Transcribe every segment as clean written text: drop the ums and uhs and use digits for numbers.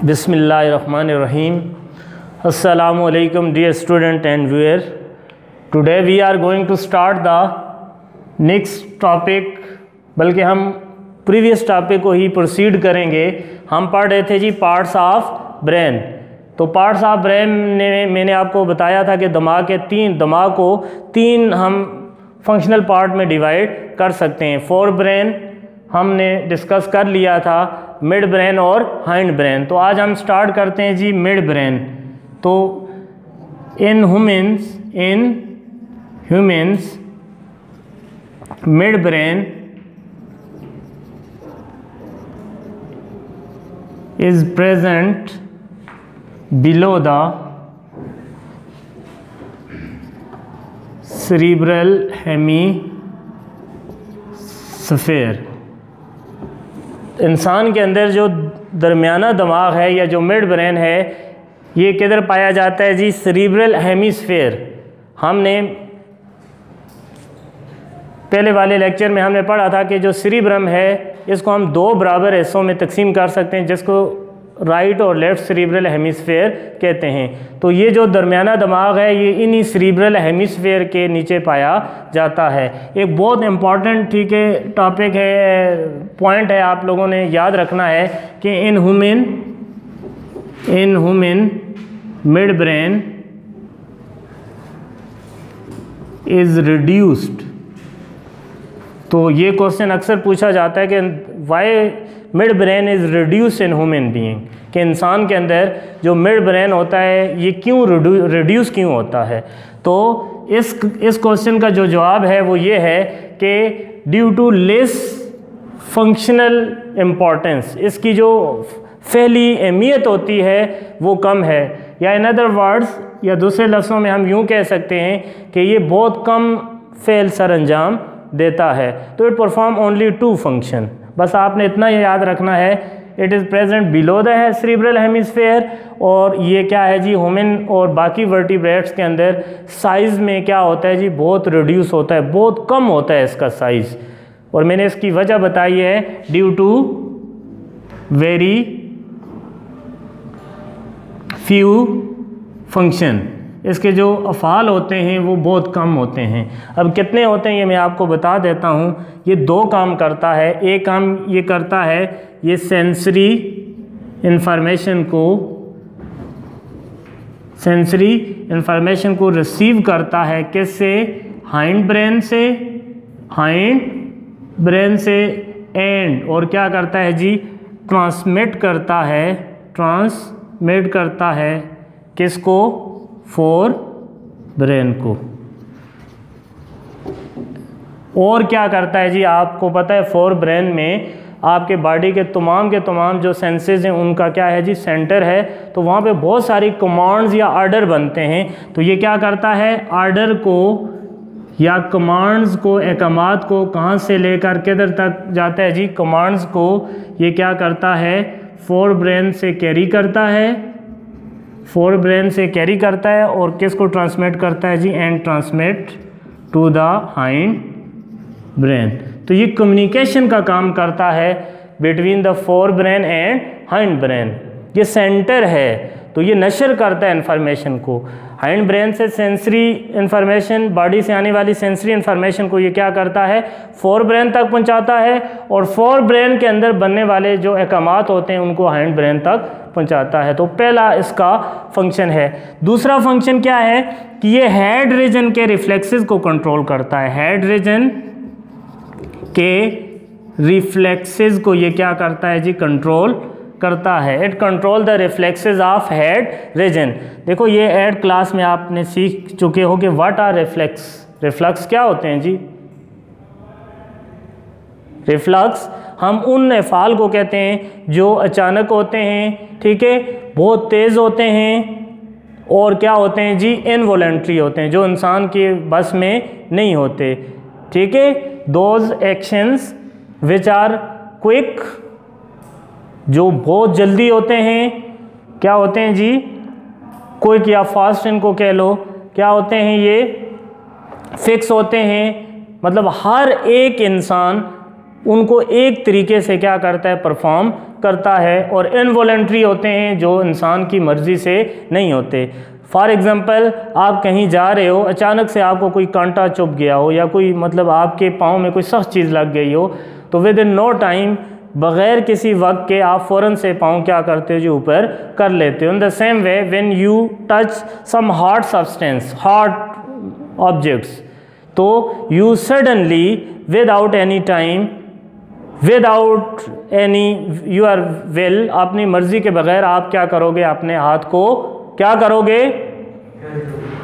Bismillahirrahmanirrahim. Assalamu alaikum dear student and viewer. Today we are going to start the next topic, बल्कि हम previous topic को ही proceed करेंगे। हम पढ़ रहे थे जी पार्ट्स ऑफ ब्रेन। तो पार्ट्स ऑफ ब्रेन ने मैंने आपको बताया था कि दिमाग को तीन हम फंक्शनल पार्ट में डिवाइड कर सकते हैं। फोर ब्रेन हमने डिस्कस कर लिया था, मिड ब्रेन और हाइंड ब्रेन। तो आज हम स्टार्ट करते हैं जी मिड ब्रेन। तो in humans mid brain is present below the cerebral hemisphere। इंसान के अंदर जो दरमियाना दिमाग है या जो मिड ब्रेन है, ये किधर पाया जाता है जी? Cerebral hemisphere. हमने पहले वाले लेक्चर में हमने पढ़ा था कि जो सेरिब्रम है इसको हम दो बराबर हिस्सों में तकसीम कर सकते हैं, जिसको राइट और लेफ़्ट सेरिब्रल हेमिस्फीयर कहते हैं। तो ये जो दरमियाना दिमाग है ये इन्हीं सेरिब्रल हेमिस्फीयर के नीचे पाया जाता है। एक बहुत इम्पॉर्टेंट टॉपिक है, पॉइंट है, आप लोगों ने याद रखना है कि in human mid brain is reduced. तो ये क्वेश्चन अक्सर पूछा जाता है कि why mid brain is reduce in human being, कि इंसान के अंदर जो मिड ब्रेन होता है ये क्यों रिड्यूस क्यों होता है। तो इस क्वेश्चन का जो जवाब है वो ये है कि due to less functional importance, इसकी जो फैली अहमियत होती है वो कम है, या इन अदर वर्ड्स या दूसरे लफ्ज़ों में हम यूँ कह सकते हैं कि ये बहुत कम फ़ेल सर अंजाम देता है। तो it perform only two function. बस आपने इतना याद रखना है, it is present below the cerebral hemisphere. और ये क्या है जी, ह्यूमन और बाकी वर्टिब्रेट्स के अंदर साइज़ में क्या होता है जी, बहुत रिड्यूस होता है, बहुत कम होता है इसका साइज़। और मैंने इसकी वजह बताई है, due to very few function, इसके जो अफ़ाल होते हैं वो बहुत कम होते हैं। अब कितने होते हैं ये मैं आपको बता देता हूँ। ये दो काम करता है। एक काम ये करता है, ये सेंसरी इंफॉर्मेशन को रिसीव करता है। किससे? हाइंड ब्रेन से एंड और क्या करता है जी, ट्रांसमिट करता है किसको? फोर ब्रेन को। और क्या करता है जी, आपको पता है फोर ब्रेन में आपके बॉडी के तमाम जो सेंसेस हैं उनका क्या है जी, सेंटर है। तो वहाँ पे बहुत सारी कमांड्स या आर्डर बनते हैं। तो ये क्या करता है, आर्डर को या कमांड्स को, अहकामात को कहाँ से लेकर किधर तक जाता है जी, कमांड्स को ये क्या करता है, फोर ब्रेन से कैरी करता है। और किसको ट्रांसमिट करता है जी, and transmit to the hind brain. तो ये कम्युनिकेशन का काम करता है between the fore brain and hind brain. ये सेंटर है, तो ये नशर करता है इंफॉर्मेशन को। हाइंड ब्रेन से सेंसरी इंफॉर्मेशन, बॉडी से आने वाली सेंसरी इंफॉर्मेशन को ये क्या करता है, फोर ब्रेन तक पहुंचाता है। और फोर ब्रेन के अंदर बनने वाले जो अहकामात होते हैं उनको हाइंड ब्रेन तक पहुंचाता है। तो पहला इसका फंक्शन है। दूसरा फंक्शन क्या है कि ये हेड रीजन के रिफ्लेक्सेस को कंट्रोल करता है। हेड रीजन के रिफ्लेक्सेस को ये क्या करता है जी, कंट्रोल करता है। It control the reflexes of head region. देखो ये एड क्लास में आपने सीख चुके हो कि व्हाट आर रिफ्लेक्स क्या होते हैं जी। रिफ्लक्स हम उन अफ़ाल को कहते हैं जो अचानक होते हैं, ठीक है, बहुत तेज़ होते हैं, और क्या होते हैं जी, इनवॉलंटरी होते हैं, जो इंसान के बस में नहीं होते, ठीक है। Those actions which are quick, जो बहुत जल्दी होते हैं, क्या होते हैं जी, क्विक या फास्ट इनको कह लो, क्या होते हैं ये, फिक्स होते हैं। मतलब हर एक इंसान उनको एक तरीके से क्या करता है, परफॉर्म करता है, और इनवॉलेंट्री होते हैं जो इंसान की मर्ज़ी से नहीं होते। फॉर एग्ज़ाम्पल, आप कहीं जा रहे हो, अचानक से आपको कोई कांटा चुभ गया हो या कोई मतलब आपके पाँव में कोई सख्त चीज़ लग गई हो, तो विद इन नो टाइम, बग़ैर किसी वक्त के आप फ़ौरन से पाँव क्या करते हो, जो ऊपर कर लेते हो। In the same way when you touch some hard substance, hard objects, तो you suddenly without any time, without any your will, अपनी मर्ज़ी के बग़ैर आप क्या करोगे, अपने हाथ को क्या करोगे,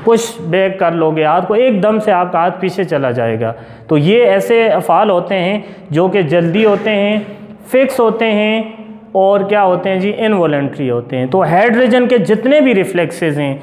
पुश बैक कर लोगे हाथ को, एकदम से आपका हाथ पीछे चला जाएगा। तो ये ऐसे अफ़ाल होते हैं जो कि जल्दी होते हैं, फिक्स होते हैं, और क्या होते हैं जी, इनवॉलेंट्री होते हैं। तो हेड रीजन के जितने भी रिफ्लेक्सेस हैं,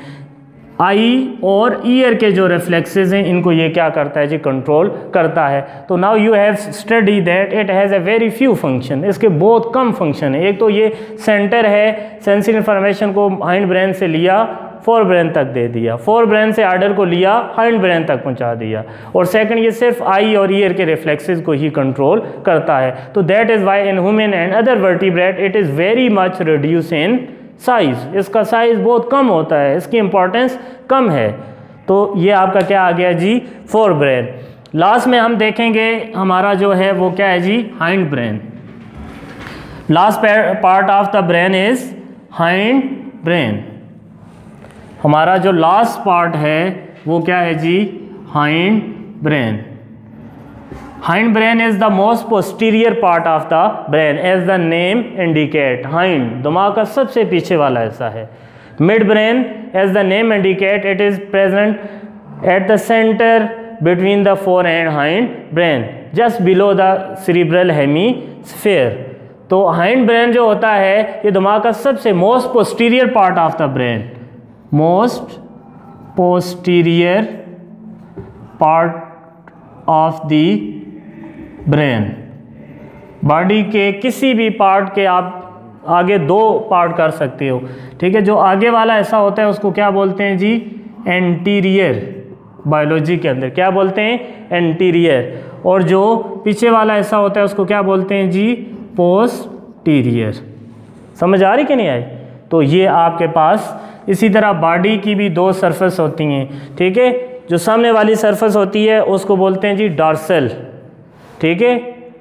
आई और ईयर के जो रिफ्लेक्सेस हैं, इनको ये क्या करता है जी, कंट्रोल करता है। तो now you have study that it has a very few function, इसके बहुत कम फंक्शन है। एक तो ये सेंटर है, सेंसरी इन्फॉर्मेशन को हाइंड ब्रेन से लिया, फोर ब्रेन तक दे दिया, फोर ब्रेन से आर्डर को लिया, हाइंड ब्रेन तक पहुंचा दिया। और सेकंड, ये सिर्फ आई और ईयर के रिफ्लेक्सेस को ही कंट्रोल करता है। तो that is Y in human and other vertebrate it is very much reduce in size, इसका साइज़ बहुत कम होता है, इसकी इंपॉर्टेंस कम है। तो ये आपका क्या आ गया जी, फोर ब्रेन। लास्ट में हम देखेंगे हमारा जो है वो क्या है जी, hind brain. Last part of the brain is hind brain. हमारा जो लास्ट पार्ट है वो क्या है जी, hind brain. Hind brain is the most posterior part of the brain as the name indicate. Hind दिमाग का सबसे पीछे वाला हिस्सा है। Mid brain as the name indicate it is present at the centre between the fore and hind brain, just below the cerebral hemisphere. तो hind brain जो होता है ये दिमाग का सबसे most posterior part of the brain, most posterior part of the brain. Body के किसी भी पार्ट के आप आगे दो पार्ट कर सकते हो, ठीक है। जो आगे वाला ऐसा होता है उसको क्या बोलते हैं जी, एंटीरियर। बायोलॉजी के अंदर क्या बोलते हैं, एंटीरियर। और जो पीछे वाला ऐसा होता है उसको क्या बोलते हैं जी, पोस्टीरियर। समझ आ रही कि नहीं आई? तो ये आपके पास इसी तरह बॉडी की भी दो सरफेस होती हैं, ठीक है। जो सामने वाली सरफेस होती है उसको बोलते हैं जी डॉर्सल, ठीक है,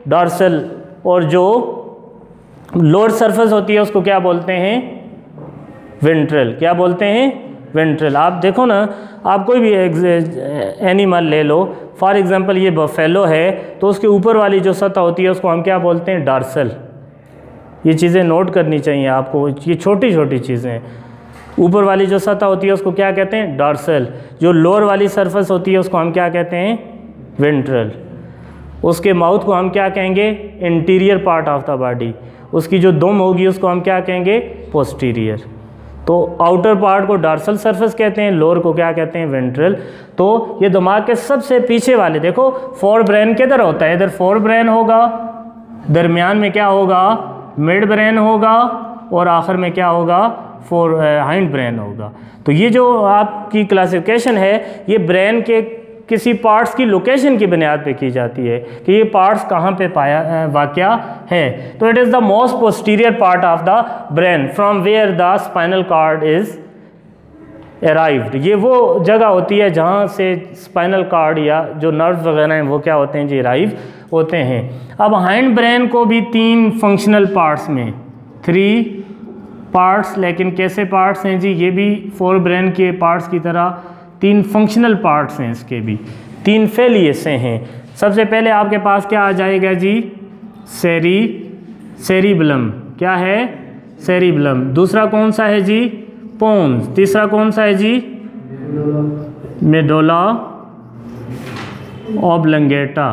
डॉर्सल। और जो लोअर सरफेस होती है उसको क्या बोलते हैं, वेंट्रल। क्या बोलते हैं, वेंट्रल। आप देखो ना, आप कोई भी एनिमल ले लो, फॉर एग्जांपल ये बफेलो है, तो उसके ऊपर वाली जो सतह होती है उसको हम क्या बोलते हैं, डॉर्सल। ये चीज़ें नोट करनी चाहिए आपको, ये छोटी छोटी चीज़ें हैं। ऊपर वाली जो सतह होती है उसको क्या कहते हैं, डॉर्सल। जो लोअर वाली सरफेस होती है उसको हम क्या कहते हैं, वेंट्रल। उसके माउथ को हम क्या कहेंगे, interior part of the body. उसकी जो दुम होगी उसको हम क्या कहेंगे, पोस्टीरियर। तो आउटर पार्ट को डॉर्सल सरफेस कहते हैं, लोअर को क्या कहते हैं, वेंट्रल। तो ये दिमाग के सबसे पीछे वाले, देखो फोर ब्रेन किधर होता है, इधर फोर ब्रेन होगा, दरमियान में क्या होगा, मिड ब्रेन होगा, और आखिर में क्या होगा, हाइंड ब्रेन होगा। तो ये जो आपकी क्लासिफिकेशन है ये ब्रेन के किसी पार्ट्स की लोकेशन की बुनियाद पे की जाती है कि ये पार्ट्स कहाँ पे पाया वाक़या है। तो it is the most posterior part of the brain from where the spinal cord is arrived. ये वो जगह होती है जहाँ से स्पाइनल कॉर्ड या जो नर्व्स वगैरह हैं वो क्या होते हैं जी, अराइव होते हैं। अब हाइंड ब्रेन को भी तीन फंक्शनल पार्ट्स में, 3 पार्ट्स, लेकिन कैसे पार्ट्स हैं जी, ये भी फोर ब्रेन के पार्ट्स की तरह 3 फंक्शनल पार्ट्स हैं, इसके भी 3 फेली हिस्से हैं। सबसे पहले आपके पास क्या आ जाएगा जी, सेरिबलम। क्या है, सेरिबलम। दूसरा कौन सा है जी, पोन्स। तीसरा कौन सा है जी, मेडुला ऑब्लंगेटा।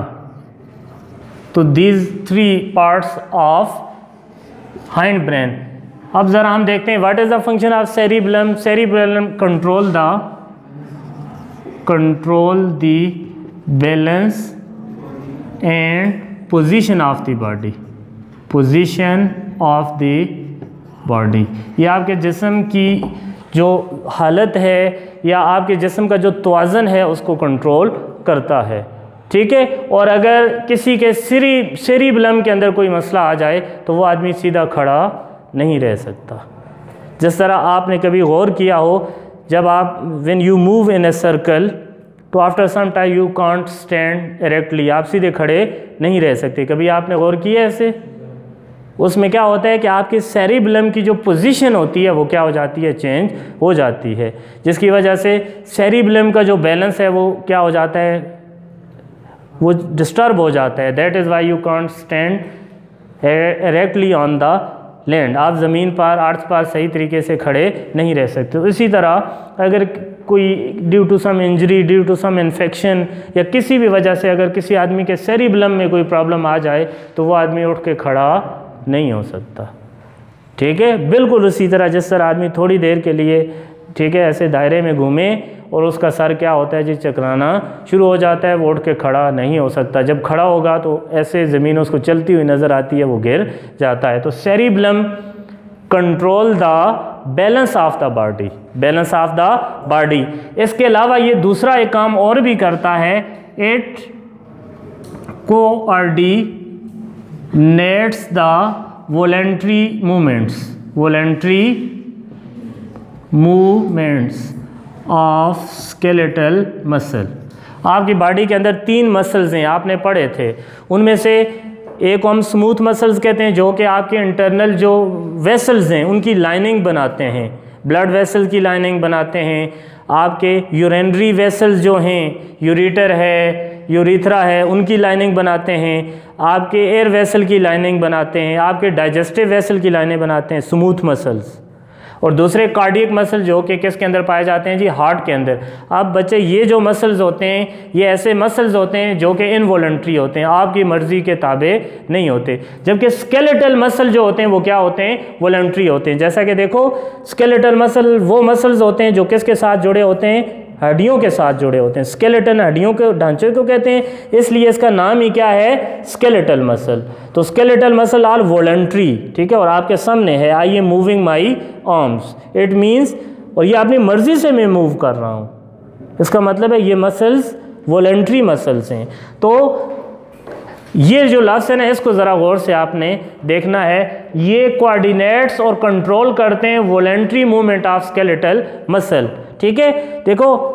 तो these 3 parts of hind brain. अब ज़रा हम देखते हैं what is the function of cerebellum. Cerebellum control the balance and position of the body, position of the body. ये आपके जिस्म की जो हालत है या आपके जिस्म का जो तवाज़न है उसको कंट्रोल करता है, ठीक है। और अगर किसी के सेरिबेलम के अंदर कोई मसला आ जाए तो वो आदमी सीधा खड़ा नहीं रह सकता। जिस तरह आपने कभी गौर किया हो, जब आप when you move in a circle तो after some time you can't stand erectly, आप सीधे खड़े नहीं रह सकते। कभी आपने गौर किया ऐसे? उसमें क्या होता है कि आपके सेरिबेलम की जो पोजीशन होती है वो क्या हो जाती है, चेंज हो जाती है, जिसकी वजह से सेरिबेलम का जो बैलेंस है वो क्या हो जाता है, वो डिस्टर्ब हो जाता है। That is why you can't stand erectly on the land, आप ज़मीन पर अर्थ पर सही तरीके से खड़े नहीं रह सकते। तो इसी तरह अगर कोई due to some injury, due to some infection या किसी भी वजह से अगर किसी आदमी के सेरिबेलम में कोई प्रॉब्लम आ जाए तो वो आदमी उठ के खड़ा नहीं हो सकता। ठीक है, बिल्कुल उसी तरह जिस तरह आदमी थोड़ी देर के लिए, ठीक है, ऐसे दायरे में घूमे और उसका सर क्या होता है जी, चकराना शुरू हो जाता है, वो उठ के खड़ा नहीं हो सकता। जब खड़ा होगा तो ऐसे ज़मीन उसको चलती हुई नज़र आती है, वो गिर जाता है। तो cerebellum control the balance of the body, balance of the body. इसके अलावा ये दूसरा एक काम और भी करता है, it coordinates the voluntary movements of skeletal muscle. आपकी बॉडी के अंदर 3 मसल्स हैं, आपने पढ़े थे। उनमें से एक को हम स्मूथ मसल्स कहते हैं, जो कि आपके इंटरनल जो वेसल्स हैं उनकी लाइनिंग बनाते हैं, ब्लड वेसल की लाइनिंग बनाते हैं। आपके यूरिनरी वेसल्स जो हैं, यूरेटर है, यूरिथ्रा है, उनकी लाइनिंग बनाते हैं। आपके एयर वेसल की लाइनिंग बनाते हैं, आपके डाइजेस्टिव वेसल की लाइनिंग बनाते हैं, स्मूथ मसल्स। और दूसरे कार्डियक मसल जो कि किसके अंदर पाए जाते हैं जी, हार्ट के अंदर। अब बच्चे ये जो मसल्स होते हैं ये ऐसे मसल्स होते हैं जो कि इनवॉलंटरी होते हैं, आपकी मर्ज़ी के ताबे नहीं होते। जबकि स्केलेटल मसल जो होते हैं वो क्या होते हैं, वॉलंटरी होते हैं। जैसा कि देखो, स्केलेटल मसल वो मसल्स होते हैं जो किसके साथ जुड़े होते हैं, हड्डियों के साथ जुड़े होते हैं। स्केलेटन हड्डियों के ढांचे को कहते हैं, इसलिए इसका नाम ही क्या है, स्केलेटल मसल। तो स्केलेटल मसल आर वॉलंटरी, ठीक है। और आपके सामने है, I am moving my arms, it means, और ये अपनी मर्जी से मैं मूव कर रहा हूँ, इसका मतलब है ये मसल्स वॉलंटरी मसल्स हैं। तो ये जो लफ्ज़ है ना, इसको ज़रा गौर से आपने देखना है। ये कोऑर्डिनेट्स और कंट्रोल करते हैं voluntary movement of skeletal muscle, ठीक है। देखो,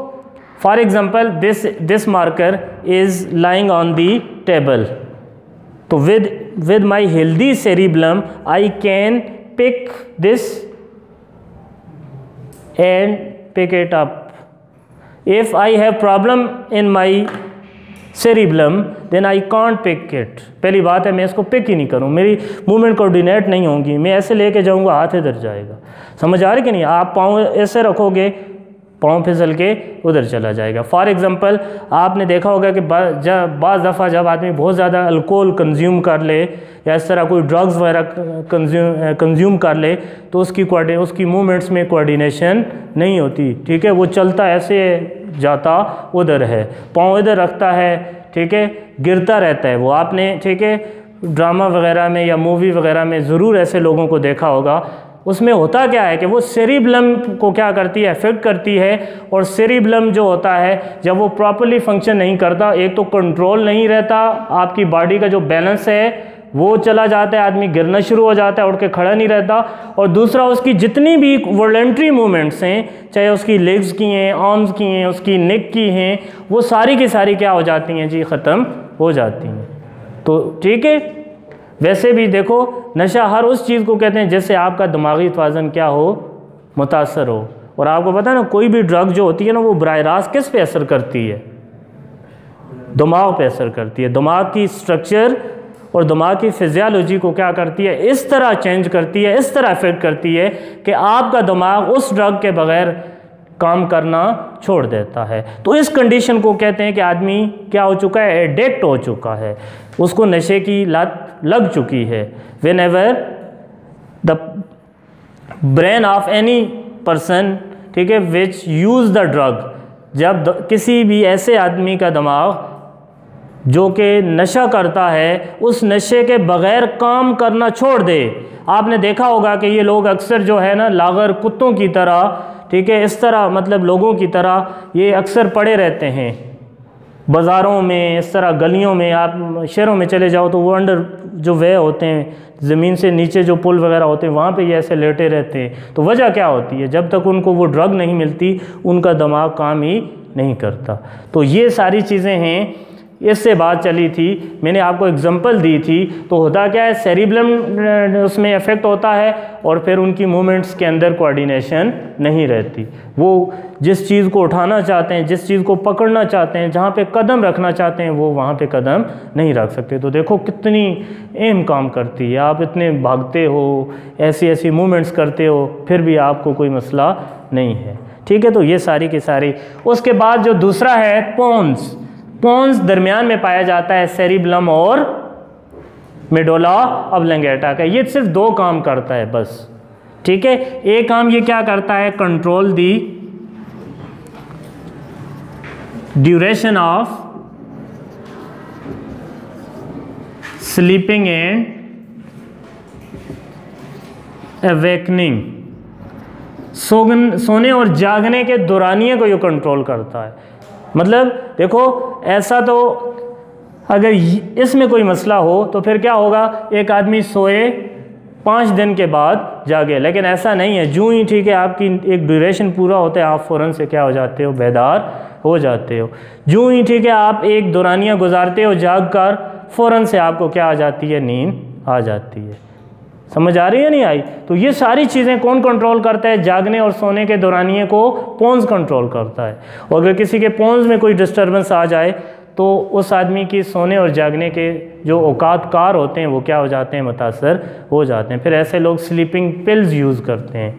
for example this marker is lying on the table, तो with my healthy cerebellum I can pick this and pick it up. If I have problem in my cerebellum then I can't pick it. पहली बात है, मैं इसको pick ही नहीं करूँ, मेरी movement coordinate नहीं होंगी, मैं ऐसे लेके जाऊँगा, हाथ इधर जाएगा। समझ आ रही कि नहीं? आप पाँव ऐसे रखोगे, पाँव फिसल के उधर चला जाएगा। फॉर एग्ज़ाम्पल, आपने देखा होगा कि बाज़ दफ़ा जब आदमी बहुत ज़्यादा अल्कोहल कंज्यूम कर ले या इस तरह कोई ड्रग्स वगैरह कंज्यूम कर ले तो उसकी मूवमेंट्स में कोऑर्डिनेशन नहीं होती, ठीक है। वो चलता ऐसे जाता उधर है, पाँव इधर रखता है, ठीक है, गिरता रहता है वो। आपने, ठीक है, ड्रामा वगैरह में या मूवी वगैरह में ज़रूर ऐसे लोगों को देखा होगा। उसमें होता क्या है कि वो सेरिबेलम को क्या करती है, अफेक्ट करती है। और सेरिबेलम जो होता है, जब वो प्रॉपर्ली फंक्शन नहीं करता, एक तो कंट्रोल नहीं रहता, आपकी बॉडी का जो बैलेंस है वो चला जाता है, आदमी गिरना शुरू हो जाता है, उठ के खड़ा नहीं रहता। और दूसरा, उसकी जितनी भी वॉलंटरी मूवमेंट्स हैं, चाहे उसकी लेग्स की हैं, आर्म्स की हैं, उसकी नेक की हैं, वो सारी की सारी क्या हो जाती हैं जी, ख़त्म हो जाती हैं। तो ठीक है, वैसे भी देखो, नशा हर उस चीज़ को कहते हैं जिससे आपका दिमागी तवाज़न क्या हो, मुतासर हो। और आपको पता है ना, कोई भी ड्रग जो होती है ना, वो बराह रास्त किस पे असर करती है, दिमाग पे असर करती है। दिमाग की स्ट्रक्चर और दिमाग की फिजियोलॉजी को क्या करती है, इस तरह चेंज करती है, इस तरह अफेक्ट करती है कि आपका दिमाग उस ड्रग के बग़ैर काम करना छोड़ देता है। तो इस कंडीशन को कहते हैं कि आदमी क्या हो चुका है, एडिक्ट हो चुका है, उसको नशे की लत लग चुकी है। When ever the brain of any person, ठीक है, विच यूज़ द ड्रग, जब किसी भी ऐसे आदमी का दिमाग जो कि नशा करता है, उस नशे के बग़ैर काम करना छोड़ दे। आपने देखा होगा कि ये लोग अक्सर जो है ना, लागर कुत्तों की तरह, ठीक है, इस तरह मतलब लोगों की तरह ये अक्सर पड़े रहते हैं, बाज़ारों में, इस तरह गलियों में, आप शहरों में चले जाओ तो वो अंडर जो वे होते हैं, ज़मीन से नीचे जो पुल वगैरह होते हैं, वहाँ पे ये ऐसे लेटे रहते हैं। तो वजह क्या होती है? जब तक उनको वो ड्रग नहीं मिलती उनका दिमाग काम ही नहीं करता। तो ये सारी चीज़ें हैं, इससे बात चली थी, मैंने आपको एग्जांपल दी थी। तो होता क्या है, सेरिब्लम उसमें इफ़ेक्ट होता है और फिर उनकी मूवमेंट्स के अंदर कोऑर्डिनेशन नहीं रहती। वो जिस चीज़ को उठाना चाहते हैं, जिस चीज़ को पकड़ना चाहते हैं, जहाँ पे कदम रखना चाहते हैं, वो वहाँ पे कदम नहीं रख सकते। तो देखो कितनी अहम काम करती है। आप इतने भागते हो, ऐसी ऐसी मूवमेंट्स करते हो, फिर भी आपको कोई मसला नहीं है। ठीक है, तो ये सारी की सारी। उसके बाद जो दूसरा है पोन्स, पोन्स दरमियान में पाया जाता है सेरिब्लम और मेडुला ऑब्लंगेटा का। ये सिर्फ दो काम करता है बस। ठीक है, एक काम ये क्या करता है, control the duration of sleeping and awakening, सोने और जागने के दौरानिए को ये कंट्रोल करता है। मतलब देखो, ऐसा तो अगर इसमें कोई मसला हो तो फिर क्या होगा, एक आदमी सोए 5 दिन के बाद जागे, लेकिन ऐसा नहीं है। जो ही ठीक है आपकी एक ड्यूरेशन पूरा होता है, आप फ़ौरन से क्या हो जाते हो, बेदार हो जाते हो। जो ही ठीक है आप एक दौरानिया गुजारते हो जाग कर, फ़ौरन से आपको क्या आ जाती है, नींद आ जाती है। समझ आ रही है नहीं आई? तो ये सारी चीज़ें कौन कंट्रोल करता है? जागने और सोने के दौरानिए को पोन्स कंट्रोल करता है। और अगर किसी के पोन्स में कोई डिस्टर्बेंस आ जाए तो उस आदमी की सोने और जागने के जो औकात कार होते हैं वो क्या हो जाते हैं, मुतासर हो जाते हैं। फिर ऐसे लोग स्लीपिंग पिल्स यूज़ करते हैं,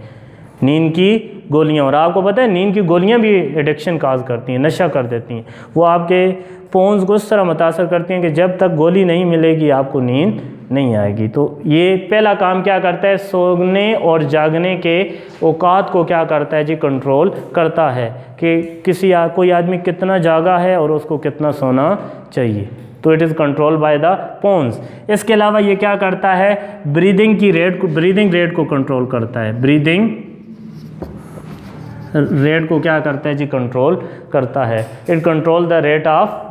नींद की गोलियां। और आपको पता है नींद की गोलियां भी एडिक्शन काज करती हैं, नशा कर देती हैं। वो आपके पोन्स को इस तरह मुतासर करती हैं कि जब तक गोली नहीं मिलेगी आपको नींद नहीं आएगी। तो ये पहला काम क्या करता है, सोने और जागने के औकात को क्या करता है जी, कंट्रोल करता है कि कोई आदमी कितना जागा है और उसको कितना सोना चाहिए। तो it is control by the pons. इसके अलावा ये क्या करता है, ब्रीदिंग रेट को कंट्रोल करता है। ब्रीदिंग रेट को क्या करता है जी, कंट्रोल करता है। It control the rate of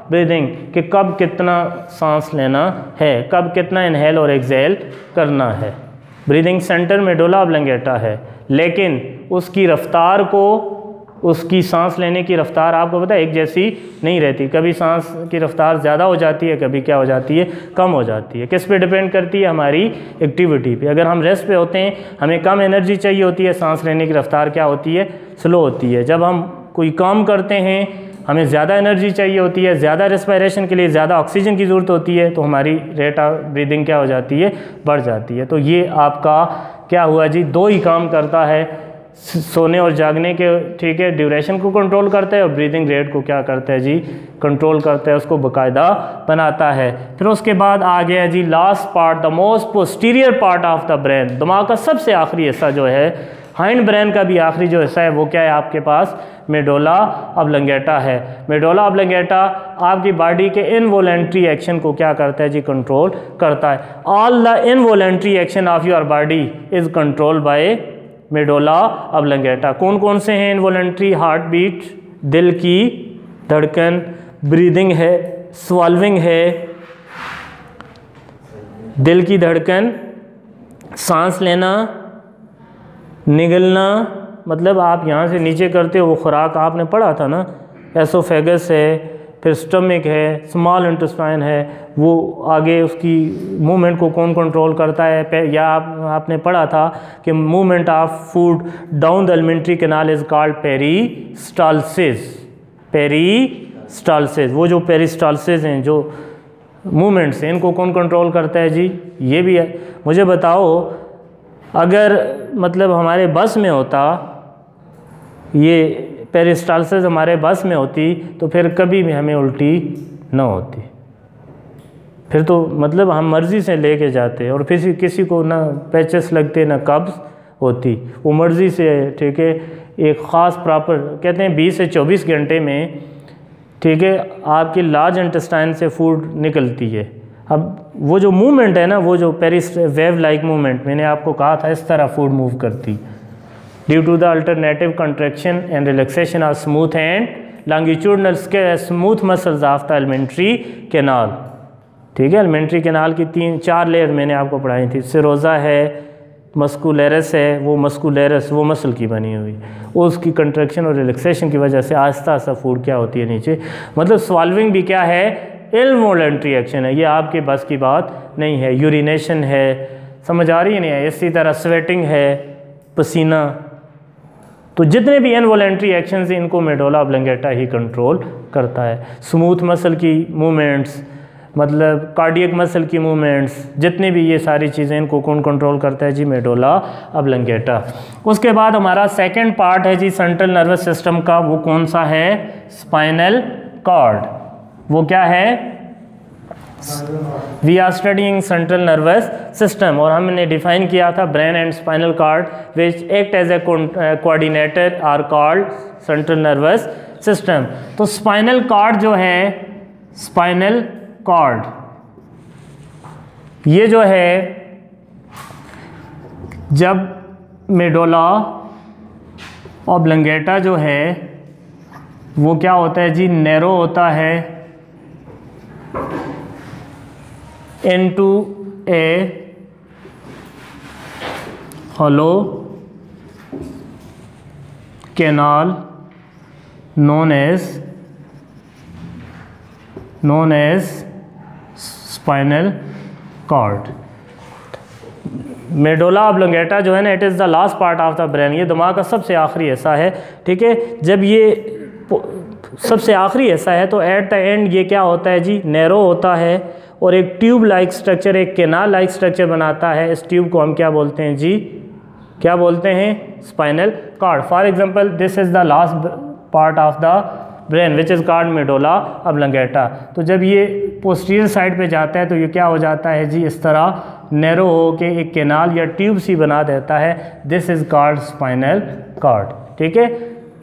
breathing कि कब कितना सांस लेना है, कब कितना इनहेल और एक्सहेल करना है। ब्रीदिंग सेंटर मेडुला ऑब्लंगेटा है, लेकिन उसकी रफ्तार को, उसकी सांस लेने की रफ्तार आपको पता है एक जैसी नहीं रहती। कभी सांस की रफ्तार ज़्यादा हो जाती है, कभी क्या हो जाती है, कम हो जाती है। किस पे डिपेंड करती है, हमारी एक्टिविटी पे। अगर हम रेस्ट पे होते हैं, हमें कम एनर्जी चाहिए होती है, सांस लेने की रफ्तार क्या होती है, स्लो होती है। जब हम कोई काम करते हैं, हमें ज़्यादा एनर्जी चाहिए होती है, ज़्यादा रेस्पिरेशन के लिए ज़्यादा ऑक्सीजन की ज़रूरत होती है, तो हमारी रेट ऑफ ब्रीदिंग क्या हो जाती है, बढ़ जाती है। तो ये आपका क्या हुआ जी, दो ही काम करता है, सोने और जागने के, ठीक है, ड्यूरेशन को कंट्रोल करता है और ब्रीदिंग रेट को क्या करता है जी, कंट्रोल करता है, उसको बाकायदा बनाता है। फिर उसके बाद आ गया जी last part, the most posterior part of the brain. दिमाग का सबसे आखिरी हिस्सा जो है, हाइंड ब्रेन का भी आखिरी जो हिस्सा है वो क्या है आपके पास, मेडुला ऑब्लंगेटा है। मेडुला ऑब्लंगेटा आपकी बॉडी के इनवॉलेंट्री एक्शन को क्या करता है जी, कंट्रोल करता है। All the involuntary action of your body is control by medulla oblongata. कौन कौन से हैं इनवॉलेंट्री? हार्ट बीट, दिल की धड़कन, ब्रीदिंग है, स्वॉल्विंग है, दिल की धड़कन, सांस लेना, निगलना, मतलब आप यहाँ से नीचे करते हो वो खुराक आपने पढ़ा था ना, एसोफेगस है, फिर स्टमक है, स्मॉल इंटेस्टाइन है, वो आगे उसकी मूवमेंट को कौन कंट्रोल करता है। या आपने पढ़ा था कि movement of food down the alimentary canal is called peristalsis. वो जो पेरिस्टालसिस हैं, जो मूवमेंट्स हैं, इनको कौन कंट्रोल करता है जी, ये भी है। मुझे बताओ, अगर मतलब हमारे बस में होता, ये पेरिस्टालसिस हमारे बस में होती, तो फिर कभी भी हमें उल्टी न होती। फिर तो मतलब हम मर्ज़ी से लेके जाते और फिर किसी को ना पैचेस लगते ना कब्ज़ होती, वो मर्ज़ी से, ठीक है, एक ख़ास प्रॉपर कहते हैं 20 से 24 घंटे में, ठीक है, आपकी लार्ज इंटेस्टाइन से फूड निकलती है। अब वो जो मूवमेंट है ना, वो जो पेरिस वेव लाइक मूवमेंट, मैंने आपको कहा था इस तरह फूड मूव करती, due to the alternative contraction and relaxation of smooth and longitudinal smooth muscles of the alimentary canal. ठीक है, एलिमेंट्री कैनाल की 3-4 लेयर मैंने आपको पढ़ाई थी। सिरोजा है, मस्कुलरस है, वो मस्कुलरस वो मसल की बनी हुई, उसकी कंट्रैक्शन और रिलैक्सेशन की वजह से आहिस्ता आहिस्ता फूड क्या होती है नीचे, मतलब स्वॉल्विंग भी क्या है, इनवॉलंटरी एक्शन है, ये आपके बस की बात नहीं है। यूरिनेशन है, समझ आ रही है नहीं है, इसी तरह स्वेटिंग है, पसीना, तो जितने भी इनवॉलंटरी एक्शंस हैं इनको मेडुला ऑब्लिंगेटा ही कंट्रोल करता है। स्मूथ मसल की मूवमेंट्स, मतलब कार्डियक मसल की मूवमेंट्स, जितने भी ये सारी चीज़ें इनको कौन कंट्रोल करता है जी, मेडुला ऑब्लिंगेटा। उसके बाद हमारा सेकंड पार्ट है जी सेंट्रल नर्वस सिस्टम का, वो कौन सा है, स्पाइनल कॉर्ड। वो क्या है, we are studying central nervous system, और हमने डिफाइन किया था brain and spinal cord which act as a coordinator are called central nervous system. तो स्पाइनल कॉर्ड जो है, स्पाइनल कॉर्ड ये जो है, जब मेडुला ऑब्लिंगेटा जो है वो क्या होता है जी, नैरो होता है into a hollow canal known as spinal cord। Medulla oblongata जो है ना, it is the last part of the brain, ये दिमाग का सबसे आखिरी हिस्सा है। ठीक है, जब ये सबसे आखिरी हिस्सा है तो एट द एंड ये क्या होता है जी, नैरो होता है और एक ट्यूब लाइक स्ट्रक्चर, एक कैनाल लाइक स्ट्रक्चर बनाता है। इस ट्यूब को हम क्या बोलते हैं जी, क्या बोलते हैं, spinal cord. For example this is the last part of the brain which is called medulla oblongata. तो जब ये पोस्टीरियर साइड पे जाता है तो ये क्या हो जाता है जी, इस तरह नैरो हो के एक कैनाल या ट्यूब सी बना देता है। This is called spinal cord. ठीक है,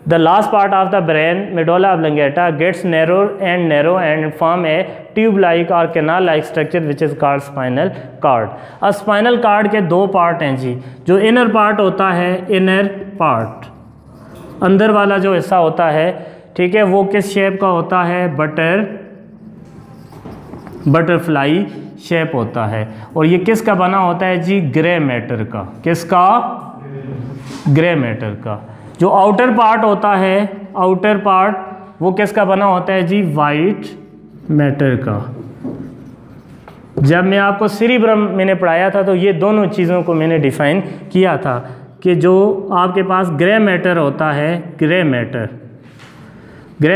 the last part of the brain medulla oblongata gets narrow and form a tube like और canal like structure which is called spinal cord. अब स्पाइनल कॉर्ड के दो part हैं जी, जो inner part होता है, इनर पार्ट अंदर वाला जो हिस्सा होता है, ठीक है, वो किस शेप का होता है, बटरफ्लाई शेप होता है। और ये किसका बना होता है जी, ग्रे मैटर का। किसका, ग्रे मैटर का। जो आउटर पार्ट होता है, आउटर पार्ट वो किसका बना होता है जी, वाइट मैटर का। जब मैं आपको सीरिब्रम मैंने पढ़ाया था तो ये दोनों चीज़ों को मैंने डिफाइन किया था कि जो आपके पास ग्रे मैटर होता है, ग्रे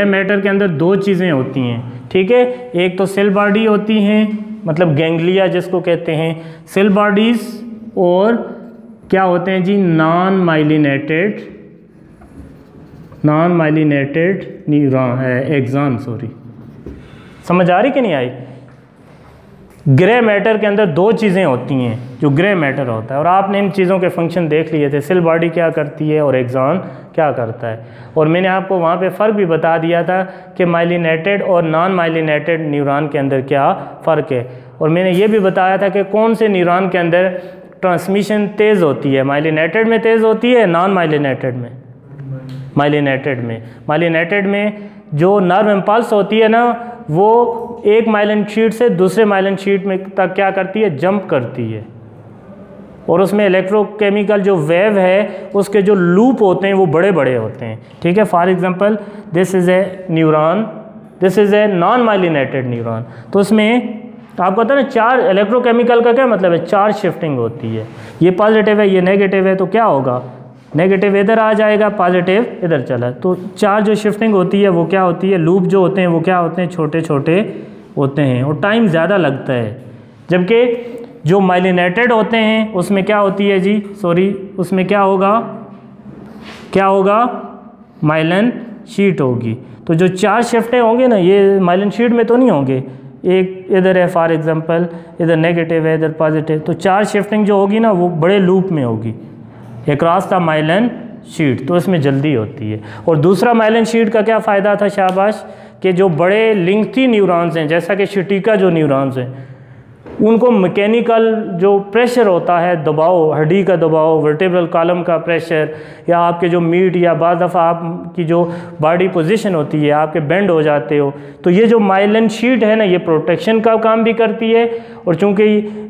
मैटर के अंदर दो चीज़ें होती हैं। ठीक है, एक तो सेल बॉडी होती हैं, मतलब गैंग्लिया जिसको कहते हैं, सेल बॉडीज़, और क्या होते हैं जी, non myelinated neuron axon. Sorry, समझ आ रही कि नहीं आई। ग्रे मैटर के अंदर दो चीज़ें होती हैं जो ग्रे मैटर होता है, और आपने इन चीज़ों के फंक्शन देख लिए थे, सेल बॉडी क्या करती है और एक्सॉन क्या करता है। और मैंने आपको वहाँ पे फ़र्क भी बता दिया था कि माइलिनेटेड और नॉन माइलिनेटेड न्यूरॉन के अंदर क्या फ़र्क है। और मैंने ये भी बताया था कि कौन से न्यूरॉन के अंदर ट्रांसमिशन तेज़ होती है, माइलिनेटेड में तेज़ होती है, नॉन माइलिनेटेड में। माइलिनेटेड में जो नर्व इम्पल्स होती है ना, वो एक माइलिन शीट से दूसरे माइलिन शीट में तक क्या करती है, जंप करती है, और उसमें इलेक्ट्रोकेमिकल जो वेव है उसके जो लूप होते हैं वो बड़े बड़े होते हैं। ठीक है, for example this is a neuron, this is a non myelinated neuron. तो उसमें आपको पता है ना, चार इलेक्ट्रोकेमिकल का क्या मतलब है, चार्ज शिफ्टिंग होती है। ये पॉजिटिव है, ये नेगेटिव है, तो क्या होगा, नेगेटिव इधर आ जाएगा, पॉजिटिव इधर चला। तो चार्ज जो शिफ्टिंग होती है वो क्या होती है, लूप जो होते हैं वो क्या होते हैं, छोटे छोटे होते हैं, और टाइम ज़्यादा लगता है। जबकि जो माइलिनेटेड होते हैं उसमें क्या होती है जी, सॉरी, उसमें क्या होगा, माइलिन शीट होगी। तो जो चार्ज शिफ्टें होंगे ना, ये माइलिन शीट में तो नहीं होंगे, एक इधर है फॉर एग्जांपल, इधर नेगेटिव है, इधर पॉजिटिव, तो चार्ज शिफ्टिंग जो होगी ना वो बड़े लूप में होगी अक्रॉस द माइलिन शीट, तो इसमें जल्दी होती है। और दूसरा माइलिन शीट का क्या फ़ायदा था, शाबाश, कि जो बड़े लिंक्थी न्यूरॉन्स हैं, जैसा कि शिटिका जो न्यूरॉन्स हैं, उनको मैकेनिकल जो प्रेशर होता है, दबाव, हड्डी का दबाव, वर्टेब्रल कॉलम का प्रेशर, या आपके जो मीट या बाज़ दफ़ा आपकी जो बॉडी पोजीशन होती है, आपके बेंड हो जाते हो, तो ये जो माइलिन शीट है ना, ये प्रोटेक्शन का काम भी करती है। और चूँकि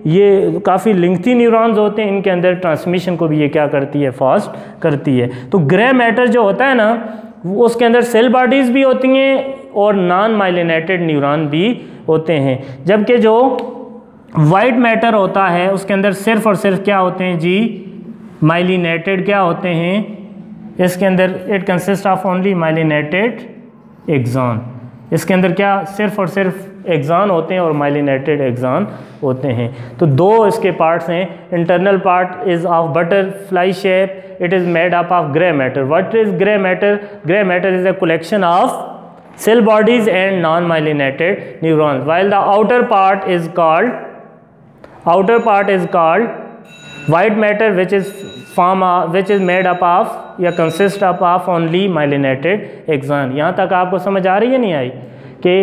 ये काफ़ी लिंकथी न्यूरॉन्स होते हैं, इनके अंदर ट्रांसमिशन को भी ये क्या करती है, फास्ट करती है। तो ग्रे मैटर जो होता है ना, वो उसके अंदर सेल बॉडीज़ भी होती हैं और नॉन माइलिनेटेड न्यूरॉन भी होते हैं। जबकि जो वाइट मैटर होता है उसके अंदर सिर्फ और सिर्फ क्या होते हैं जी, माइलिनेटेड क्या होते हैं, इसके अंदर it consist of only myelinated axon. इसके अंदर क्या सिर्फ और सिर्फ एक्सॉन होते हैं और माइलिनेटेड एक्सॉन होते हैं। तो दो इसके पार्ट्स हैं। Internal part is of butterfly shape, it is made up of grey matter. What is grey matter? Grey matter is a collection of cell bodies and non-myelinated neurons, while the outer part is called white matter, which is made up of या consist of only myelinated axon। यहाँ तक आपको समझ आ रही है नहीं आई कि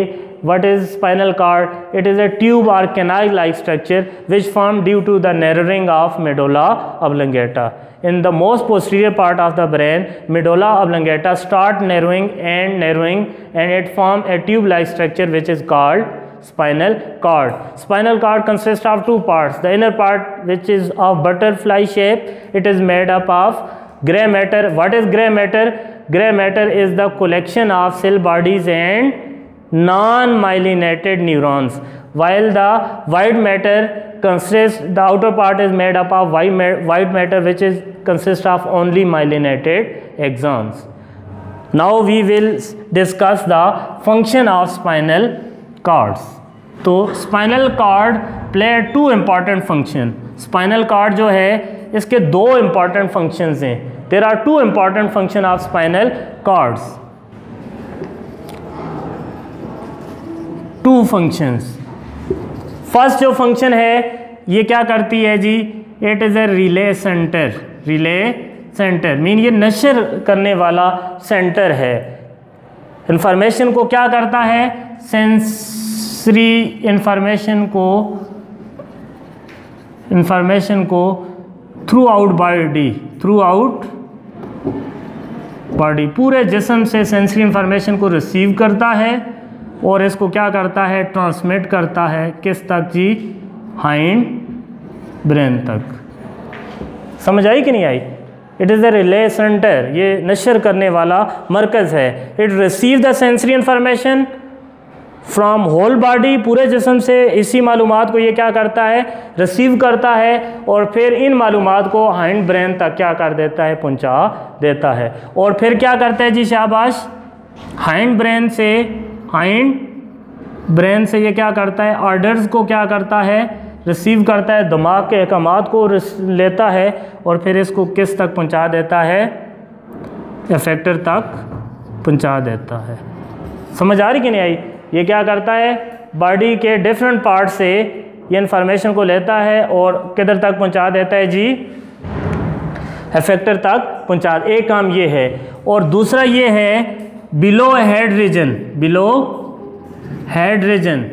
what is spinal cord? It is a tube or canal-like structure which formed due to the narrowing of medulla oblongata. In the most posterior part of the brain, medulla oblongata start narrowing, and it form a tube-like structure which is called spinal cord. Spinal cord consists of two parts. The inner part, which is of butterfly shape, it is made up of gray matter. What is gray matter? Gray matter is the collection of cell bodies and non-myelinated neurons, while the white matter consists, the outer part is made up of white matter, which is consists of only myelinated axons. Now we will discuss the function of spinal cords. तो spinal cord play two important function. Spinal cord जो है इसके दो important functions हैं. There are two important function of spinal cords. Two functions. First जो function है ये क्या करती है जी, it is a relay centre. Relay centre mean ये नशर करने वाला सेंटर है। इंफॉर्मेशन को क्या करता है, सेंसरी इंफॉर्मेशन को थ्रू आउट बॉडी पूरे जिस्म से सेंसरी इंफॉर्मेशन को रिसीव करता है और इसको क्या करता है, ट्रांसमिट करता है किस तक जी, हाइंड ब्रेन तक। समझ आई कि नहीं आई? It is the relay centre, ये नशर करने वाला मरकज़ है। It receive the sensory information from whole body, पूरे जिस्म से इसी मालूमात को ये क्या करता है, रिसीव करता है और फिर इन मालूमात को हाइंड ब्रेन तक क्या कर देता है, पहुंचा देता है। और फिर क्या करता है जी, शाबाश, हाइंड ब्रेन से ये क्या करता है, ऑर्डर्स को क्या करता है, रिसीव करता है, दिमाग के अहकामात को लेता है और फिर इसको किस तक पहुंचा देता है, इफेक्टर तक पहुंचा देता है। समझ आ रही कि नहीं आई? ये क्या करता है, बॉडी के डिफरेंट पार्ट से ये इंफॉर्मेशन को लेता है और किधर तक पहुंचा देता है जी, इफेक्टर तक पहुंचा। एक काम ये है। और दूसरा ये है बिलो हेड रीजन,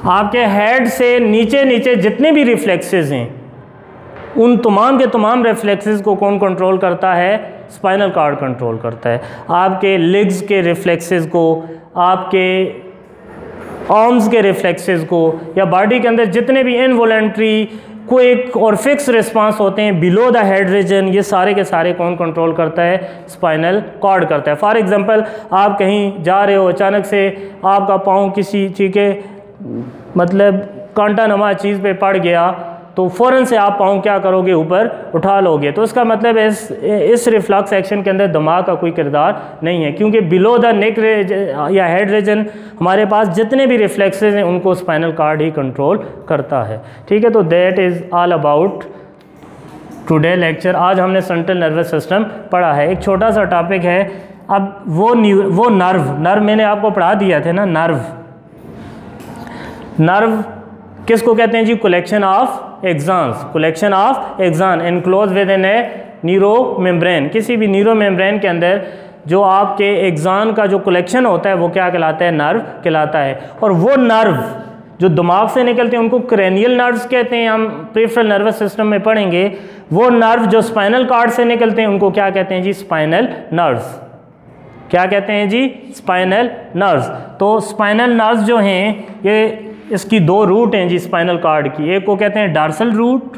आपके हेड से नीचे जितने भी रिफ्लेक्सेस हैं उन तमाम के तमाम रिफ्लेक्सेस को कौन कंट्रोल करता है, स्पाइनल कॉर्ड कंट्रोल करता है। आपके लेग्स के रिफ्लेक्सेस को, आपके आर्म्स के रिफ्लेक्सेस को, या बॉडी के अंदर जितने भी इनवॉलेंट्री क्विक और फिक्स रिस्पांस होते हैं बिलो द हेड रीजन, ये सारे के सारे कौन कंट्रोल करता है, स्पाइनल कॉर्ड करता है। फॉर एग्जांपल, आप कहीं जा रहे हो, अचानक से आपका पाँव किसी चीज़ के मतलब कांटा नमा चीज़ पे पड़ गया, तो फ़ौरन से आप पाँव क्या करोगे, ऊपर उठा लोगे। तो इसका मतलब इस रिफ्लक्स एक्शन के अंदर दिमाग का कोई किरदार नहीं है, क्योंकि बिलो द नेक या हेड रीजन हमारे पास जितने भी रिफ्लेक्सेस हैं उनको स्पाइनल कॉर्ड ही कंट्रोल करता है। ठीक है, तो that is all about today lecture. आज हमने सेंट्रल नर्वस सिस्टम पढ़ा है। एक छोटा सा टॉपिक है, अब वो नर्व मैंने आपको पढ़ा दिया थे ना, नर्व किसको कहते हैं जी, collection of axon enclose within a neuro membrane. किसी भी न्यूरो मेम्ब्रेन के अंदर जो आपके एक्सॉन का जो कलेक्शन होता है वो क्या कहलाता है, नर्व कहलाता है। और वो नर्व जो दिमाग से निकलते हैं उनको क्रेनियल नर्व्स कहते हैं, हम पेरिफेरल नर्वस सिस्टम में पढ़ेंगे। वो नर्व जो स्पाइनल कॉर्ड से निकलते हैं उनको क्या कहते हैं जी? Spinal nerves. क्या कहते हैं जी? Spinal nerves. तो स्पाइनल नर्व्स जो हैं ये इसकी दो रूट हैं जी स्पाइनल कॉर्ड की। एक को कहते हैं डार्सल रूट,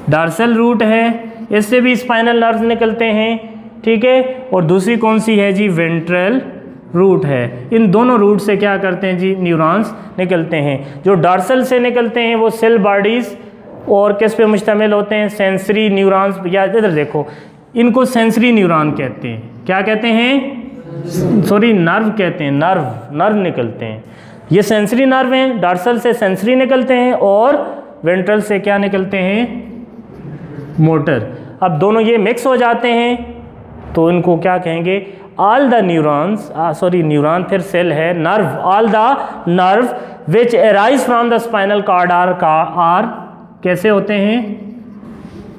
डार्सल रूट है, इससे भी स्पाइनल नर्व्स निकलते हैं, ठीक है। और दूसरी कौन सी है जी? वेंट्रल रूट है। इन दोनों रूट से क्या करते हैं जी? न्यूरॉन्स निकलते हैं। जो डार्सल से निकलते हैं वो सेल बॉडीज़ और किस पे मुश्तमिल होते हैं? Sensory neurons. या इधर देखो, इनको सेंसरी न्यूरॉन कहते हैं। क्या कहते हैं? सॉरी, नर्व कहते हैं। नर्व निकलते हैं। ये सेंसरी नर्व हैं। डार्सल से सेंसरी निकलते हैं और वेंट्रल से क्या निकलते हैं? मोटर। अब दोनों ये मिक्स हो जाते हैं तो इनको क्या कहेंगे? All the neurons, sorry neuron फिर सेल है, nerve, all the nerve which arise from the spinal cord are कैसे होते हैं?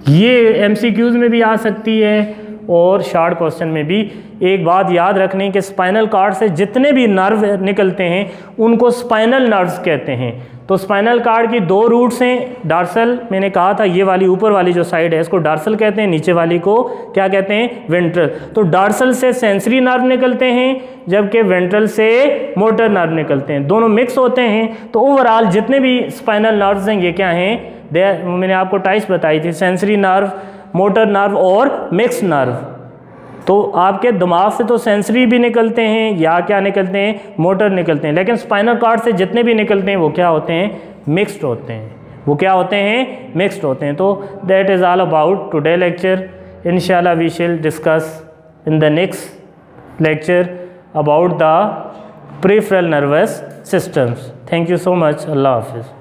ये एमसीक्यूज में भी आ सकती है और शॉर्ट क्वेश्चन में भी। एक बात याद रखनी कि स्पाइनल कॉर्ड से जितने भी नर्व निकलते हैं उनको स्पाइनल नर्व्स कहते हैं। तो स्पाइनल कॉर्ड की दो रूट्स हैं। डार्सल, मैंने कहा था ये वाली ऊपर वाली जो साइड है इसको डार्सल कहते हैं, नीचे वाली को क्या कहते हैं? वेंट्रल। तो डार्सल से सेंसरी नर्व निकलते हैं जबकि वेंट्रल से मोटर नर्व निकलते हैं। दोनों मिक्स होते हैं। तो ओवरऑल जितने भी स्पाइनल नर्व्स हैं ये क्या हैं? मैंने आपको टाइप्स बताई थी, सेंसरी नर्व, मोटर नर्व और मिक्स नर्व। तो आपके दिमाग से तो सेंसरी भी निकलते हैं या क्या निकलते हैं? मोटर निकलते हैं। लेकिन स्पाइनल कॉर्ड से जितने भी निकलते हैं वो क्या होते हैं? मिक्स्ड होते हैं। वो क्या होते हैं? मिक्स्ड होते हैं। तो that is all about today lecture. इंशाल्लाह we shall discuss in the next lecture about the peripheral nervous systems. Thank you so much. अल्लाह हाफिज़।